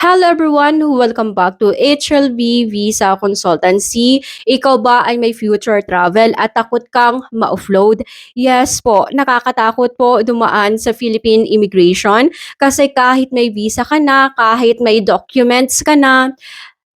Hello everyone! Welcome back to HLB Visa Consultancy. Ikaw ba ay may future travel at takot kang ma-offload? Yes po, nakakatakot po dumaan sa Philippine Immigration kasi kahit may visa ka na, kahit may documents ka na,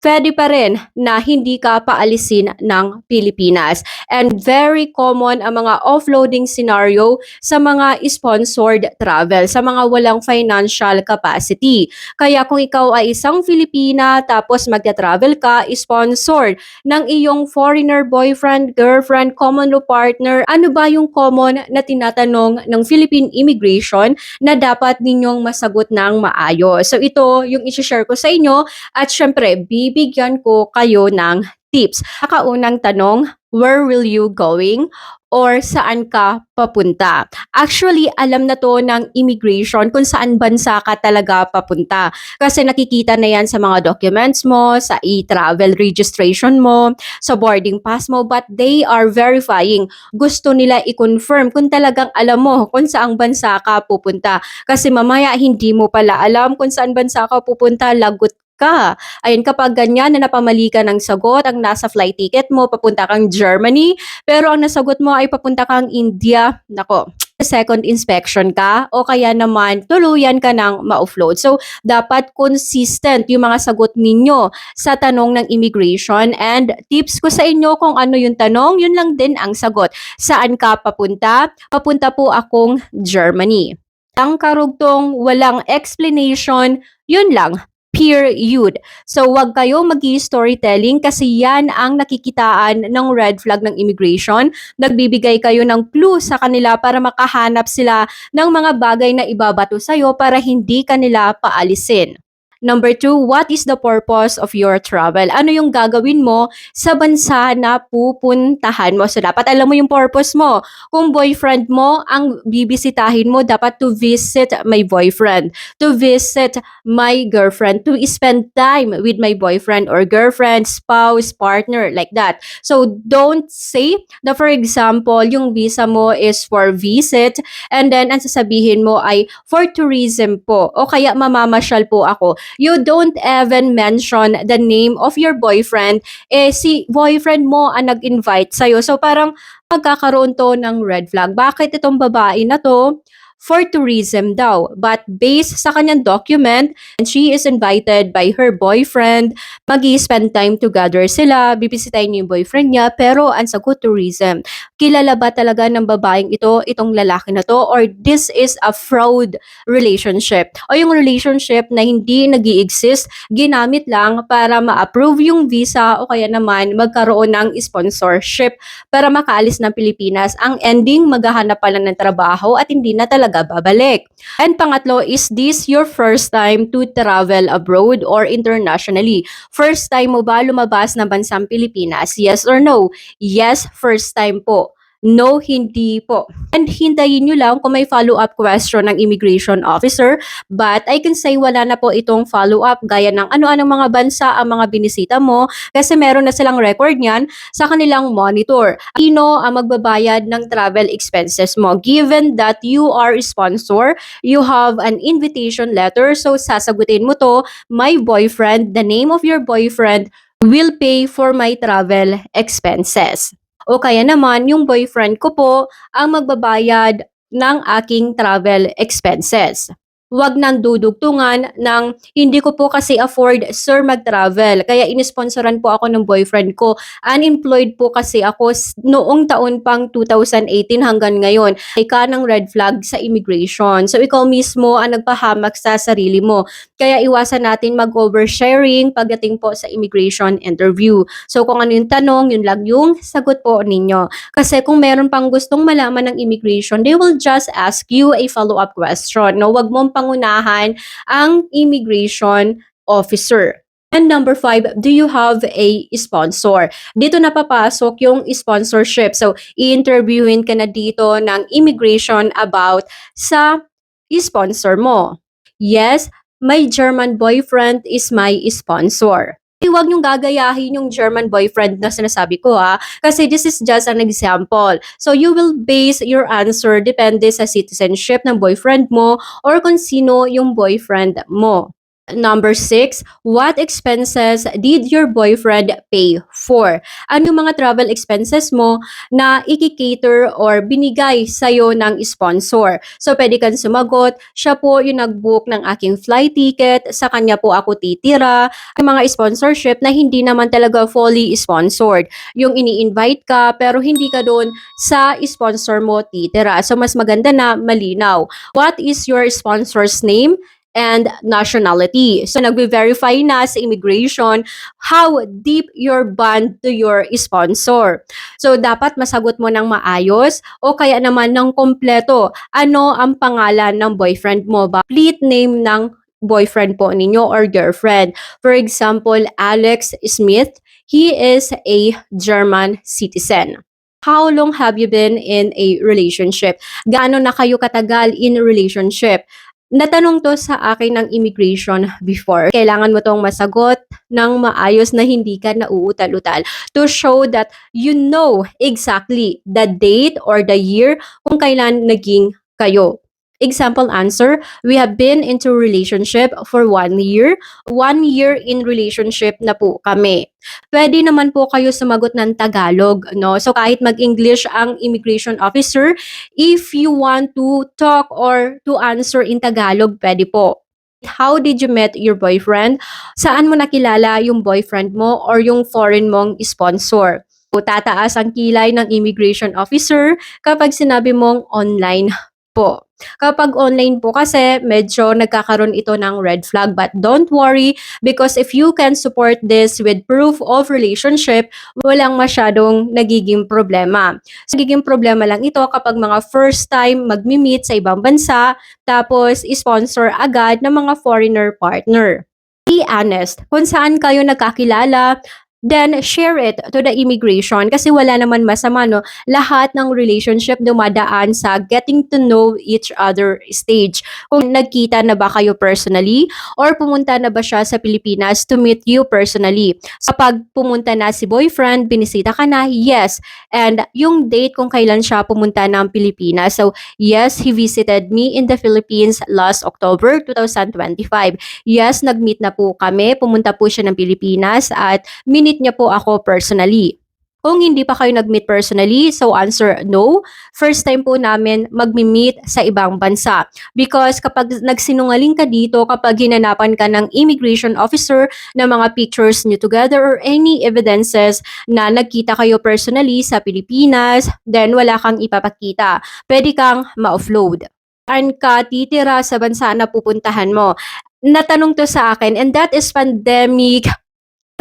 puwede pa rin na hindi ka paalisin ng Pilipinas. And very common ang mga offloading scenario sa mga sponsored travel, sa mga walang financial capacity. Kaya kung ikaw ay isang Filipina tapos magta-travel ka, sponsored ng iyong foreigner boyfriend, girlfriend, common law partner, ano ba yung common na tinatanong ng Philippine Immigration na dapat ninyong masagot ng maayos? So ito yung i-share ko sa inyo at syempre, bibigyan ko kayo ng tips. Kaunang tanong, where will you going? Or saan ka papunta? Actually, alam na to ng immigration kung saan bansa ka talaga papunta. Kasi nakikita na yan sa mga documents mo, sa e-travel registration mo, sa boarding pass mo, but they are verifying. Gusto nila i-confirm kung talagang alam mo kung saang bansa ka pupunta. Kasi mamaya hindi mo pala alam kung saan bansa ka pupunta, lagot ka. Ayun, kapag ganyan na napamali ka ng sagot, ang nasa flight ticket mo, papunta kang Germany, pero ang nasagot mo ay papunta kang India, nako, second inspection ka o kaya naman tuluyan ka ng ma-offload. So, dapat consistent yung mga sagot ninyo sa tanong ng immigration and tips ko sa inyo kung ano yung tanong, yun lang din ang sagot. Saan ka papunta? Papunta po akong Germany. Ang karugtong, walang explanation, yun lang. Period. So, wag kayo mag-storytelling kasi yan ang nakikitaan ng red flag ng immigration. Nagbibigay kayo ng clue sa kanila para makahanap sila ng mga bagay na ibabato sa'yo para hindi kanila paalisin. Number two, what is the purpose of your travel? Ano yung gagawin mo sa bansa na pupuntahan mo? So, dapat alam mo yung purpose mo. Kung boyfriend mo, ang bibisitahin mo, dapat to visit my boyfriend, to visit my girlfriend, to spend time with my boyfriend or girlfriend, spouse, partner, like that. So, don't say na for example, yung visa mo is for visit and then ang sasabihin mo ay for tourism po o kaya mamamasyal po ako. You don't even mention the name of your boyfriend. Si boyfriend mo ang nag-invite sa'yo. So, parang magkakaroon to ng red flag. Bakit itong babae na to? For tourism daw. But based sa kanyang document, and she is invited by her boyfriend, mag-spend time together sila, bibisitahin niya yung boyfriend niya, pero ang sagot tourism. Kilala ba talaga ng babaeng ito, itong lalaki na to, or this is a fraud relationship? O yung relationship na hindi nag exist ginamit lang para ma-approve yung visa o kaya naman magkaroon ng sponsorship para makaalis ng Pilipinas. Ang ending, maghahanap pa lang ng trabaho at hindi na talaga babalik. And pangatlo, is this your first time to travel abroad or internationally? First time mo ba lumabas ng bansang Pilipinas? Yes or no? Yes, first time po. No, hindi po. And hintayin nyo lang kung may follow-up question ng immigration officer. But I can say wala na po itong follow-up gaya ng ano-anong mga bansa ang mga binisita mo kasi meron na silang record niyan sa kanilang monitor. Sino ang magbabayad ng travel expenses mo? Given that you are a sponsor, you have an invitation letter, so sasagutin mo to, my boyfriend, the name of your boyfriend will pay for my travel expenses. O kaya naman, yung boyfriend ko po ang magbabayad ng aking travel expenses. Huwag nang dudugtungan ng hindi ko po kasi afford sir mag-travel. Kaya inisponsoran po ako ng boyfriend ko. Unemployed po kasi ako noong taon pang 2018 hanggang ngayon. Ika ng red flag sa immigration. So ikaw mismo ang nagpahamak sa sarili mo. Kaya iwasan natin mag-oversharing pagdating po sa immigration interview. So kung ano yung tanong, yun lang yung sagot po ninyo. Kasi kung meron pang gustong malaman ng immigration, they will just ask you a follow-up question. No, wag mong pangunahan ang immigration officer. And number 5, do you have a sponsor? Dito na papasok yung sponsorship. So, i-interviewin ka na dito ng immigration about sa sponsor mo. Yes, my German boyfriend is my sponsor. Huwag niyong gagayahin yung German boyfriend na sinasabi ko kasi this is just an example. So you will base your answer depende sa citizenship ng boyfriend mo or kung sino yung boyfriend mo. Number 6, what expenses did your boyfriend pay for? Ano yung mga travel expenses mo na iki-cater or binigay sa'yo ng sponsor? So, pwede kang sumagot, siya po yung nag-book ng aking flight ticket, sa kanya po ako titira, ang mga sponsorship na hindi naman talaga fully sponsored. Yung ini-invite ka pero hindi ka doon sa sponsor mo titira. So, mas maganda na malinaw. What is your sponsor's name and nationality? So, nagbe-verify na sa immigration how deep your bond to your sponsor. So, dapat masagot mo ng maayos o kaya naman ng kompleto. Ano ang pangalan ng boyfriend mo ba? Complete name ng boyfriend po ninyo or girlfriend. For example, Alex Smith, he is a German citizen. How long have you been in a relationship? Gaano na kayo katagal in relationship? Natanong to sa akin ng immigration before. Kailangan mo tong masagot ng maayos na hindi ka nauutal-utal to show that you know exactly the date or the year kung kailan naging kayo. Example answer, we have been into relationship for 1 year. 1 year in relationship na po kami. Pwede naman po kayo sumagot ng Tagalog, no? So kahit mag-English ang immigration officer, if you want to talk or to answer in Tagalog, pwede po. How did you met your boyfriend? Saan mo nakilala yung boyfriend mo or yung foreign mong sponsor? Tataas ang kilay ng immigration officer kapag sinabi mong online po. Kapag online po kasi, medyo nagkakaroon ito ng red flag. But don't worry, because if you can support this with proof of relationship, walang masyadong nagiging problema. So, nagiging problema lang ito kapag mga first time magmi-meet sa ibang bansa, tapos sponsor agad ng mga foreigner partner. Be honest, kung saan kayo nagkakilala, then share it to the immigration kasi wala naman masama, no? Lahat ng relationship dumadaan sa getting to know each other stage. Kung nagkita na ba kayo personally or pumunta na ba siya sa Pilipinas to meet you personally. So, kapag pumunta na si boyfriend, binisita ka na, yes. And yung date kung kailan siya pumunta ng Pilipinas. So, yes, he visited me in the Philippines last October 2025. Yes, nag-meet na po kami. Pumunta po siya ng Pilipinas at minit niya po ako personally. Kung hindi pa kayo nag-meet personally, so answer no. First time po namin magmi-meet sa ibang bansa. Because kapag nagsinungaling ka dito, kapag hinanapan ka ng immigration officer ng mga pictures nyo together or any evidences na nagkita kayo personally sa Pilipinas, then wala kang ipapakita. Pwede kang ma-offload. Saan ka titira sa bansa na pupuntahan mo? Natanong to sa akin, and that is pandemic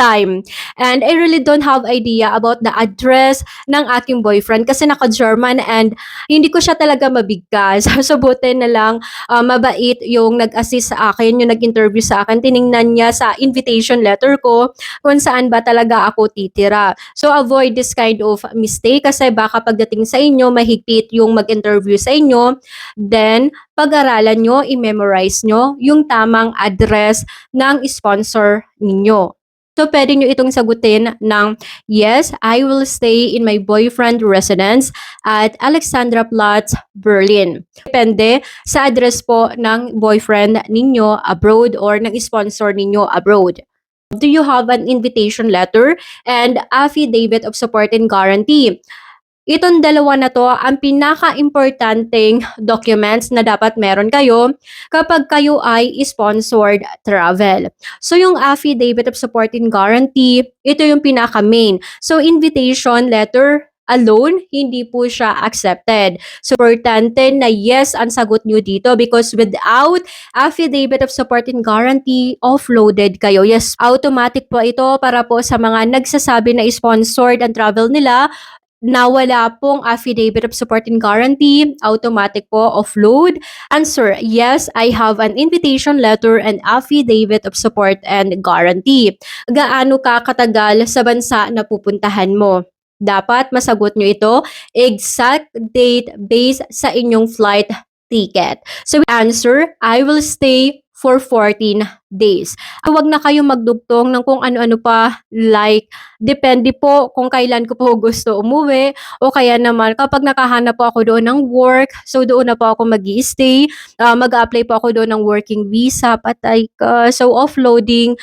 time. And I really don't have idea about the address ng aking boyfriend kasi naka-German and hindi ko siya talaga mabigkas. So, buti na lang mabait yung nag-assist sa akin, yung nag-interview sa akin. Tiningnan niya sa invitation letter ko kung saan ba talaga ako titira. So, avoid this kind of mistake kasi baka pagdating sa inyo, mahigpit yung mag-interview sa inyo. Then, pag-aralan nyo, i-memorize nyo yung tamang address ng sponsor ninyo. So, pwede nyo itong sagutin ng, yes, I will stay in my boyfriend residence at Alexandraplatz, Berlin. Depende sa address po ng boyfriend ninyo abroad or ng sponsor ninyo abroad. Do you have an invitation letter and affidavit of support and guarantee? Itong dalawa na to ang pinaka-importanting documents na dapat meron kayo kapag kayo ay sponsored travel. So yung affidavit of support and guarantee, ito yung pinaka-main. So invitation letter alone, hindi po siya accepted. So, importante na yes ang sagot nyo dito because without affidavit of support and guarantee, offloaded kayo. Yes, automatic po ito para po sa mga nagsasabi na sponsored ang travel nila na wala pong affidavit of support and guarantee, automatic po offload. Answer, yes, I have an invitation letter and affidavit of support and guarantee. Gaano ka katagal sa bansa na pupuntahan mo? Dapat masagot nyo ito, exact date based sa inyong flight ticket. So answer, I will stay for 14 days. Huwag na kayong magdugtong ng kung ano-ano pa, like depende po kung kailan ko po gusto umuwi o kaya naman kapag nakahanap po ako doon ng work, so doon na po ako mag-i-stay, mag-a-apply po ako doon ng working visa, patay ka. So offloading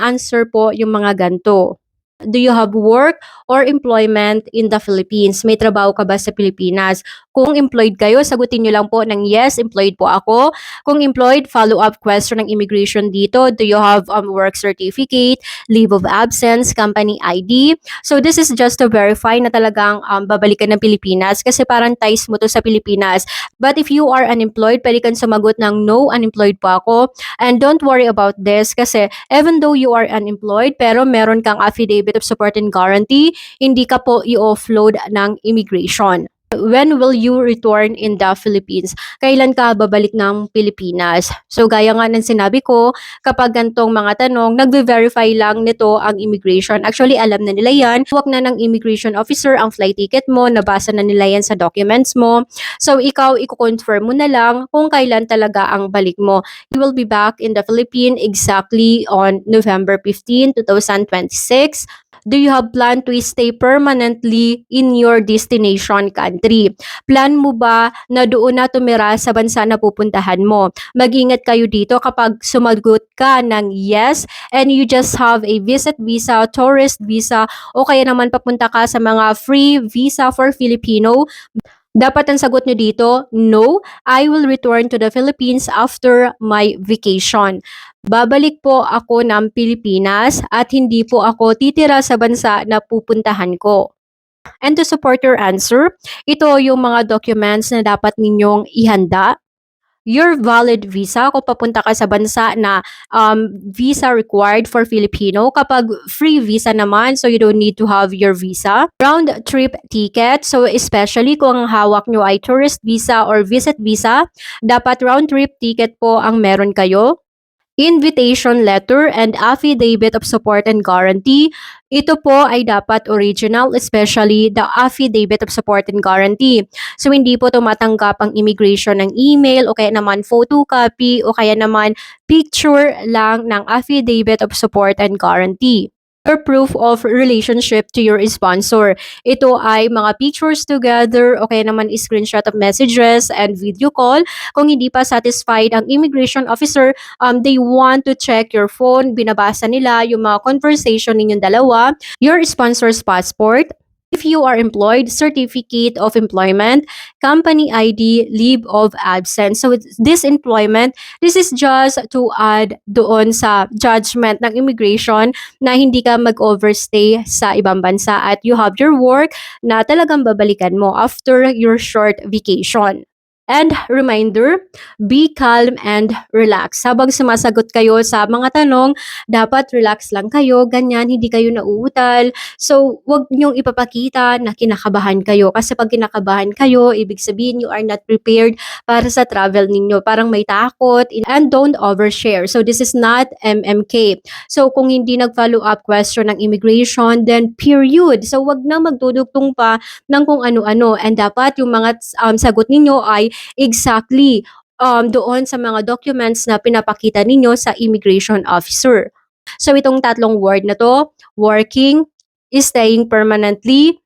answer po yung mga ganto. Do you have work or employment in the Philippines? May trabaho ka ba sa Pilipinas? Kung employed kayo, sagutin nyo lang po ng yes, employed po ako. Kung employed, follow-up question ng immigration dito. Do you have work certificate, leave of absence, company ID? So this is just to verify na talagang babalikan ng Pilipinas kasi parang ties mo to sa Pilipinas. But if you are unemployed, pwede kang sumagot ng no, unemployed po ako. And don't worry about this kasi even though you are unemployed pero meron kang affidavit of support and guarantee, hindi ka po i-offload ng immigration. When will you return in the Philippines? Kailan ka babalik ng Pilipinas? So gaya nga ng sinabi ko, kapag gantong mga tanong, nagbe-verify lang nito ang immigration. Actually, alam na nila yan. Huwag na ng immigration officer ang flight ticket mo, nabasa na nila yan sa documents mo. So ikaw, i-confirm mo na lang kung kailan talaga ang balik mo. You will be back in the Philippines exactly on November 15, 2026. Do you have plan to stay permanently in your destination country? Plan mo ba na doon na tumira sa bansa na pupuntahan mo? Mag-ingat kayo dito kapag sumagot ka ng yes and you just have a visit visa, tourist visa, o kaya naman papunta ka sa mga free visa for Filipino. Dapat ang sagot nyo dito, no, I will return to the Philippines after my vacation. Babalik po ako ng Pilipinas at hindi po ako titira sa bansa na pupuntahan ko. And to support your answer, ito yung mga documents na dapat ninyong ihanda. Your valid visa kung papunta ka sa bansa na visa required for Filipino. Kapag free visa naman, so you don't need to have your visa. Round trip ticket, so especially kung ang hawak nyo ay tourist visa or visit visa, dapat round trip ticket po ang meron kayo. Invitation letter and affidavit of support and guarantee. Ito po ay dapat original, especially the affidavit of support and guarantee. So hindi po tumatanggap ang immigration ng email o kaya naman photocopy o kaya naman picture lang ng affidavit of support and guarantee or proof of relationship to your sponsor. Ito ay mga pictures together o kaya naman screenshot of messages and video call. Kung hindi pa satisfied ang immigration officer, they want to check your phone, binabasa nila yung mga conversation ninyong dalawa, your sponsor's passport, if you are employed, certificate of employment, company ID, leave of absence. So this employment, this is just to add doon sa judgment ng immigration na hindi ka mag-overstay sa ibang bansa at you have your work na talagang babalikan mo after your short vacation. And reminder, be calm and relax. Habang sumasagot kayo sa mga tanong, dapat relax lang kayo, ganyan, hindi kayo nauutal. So, wag niyong ipapakita na kinakabahan kayo. Kasi pag kinakabahan kayo, ibig sabihin you are not prepared para sa travel ninyo. Parang may takot and don't overshare. So, this is not MMK. So, kung hindi nag-follow up question ng immigration, then period. So, wag na magdudugtong pa ng kung ano-ano. And dapat yung mga sagot ninyo ay exactly doon sa mga documents na pinapakita ninyo sa immigration officer. So itong tatlong word na to, working, staying permanently,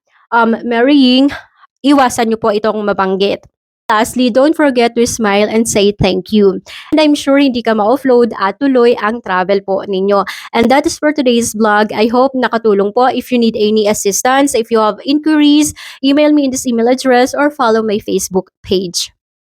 marrying, iwasan nyo po itong mabanggit. Lastly, don't forget to smile and say thank you. And I'm sure hindi ka ma-offload at tuloy ang travel po ninyo. And that is for today's vlog. I hope nakatulong po. If you need any assistance, if you have inquiries, email me in this email address or follow my Facebook page.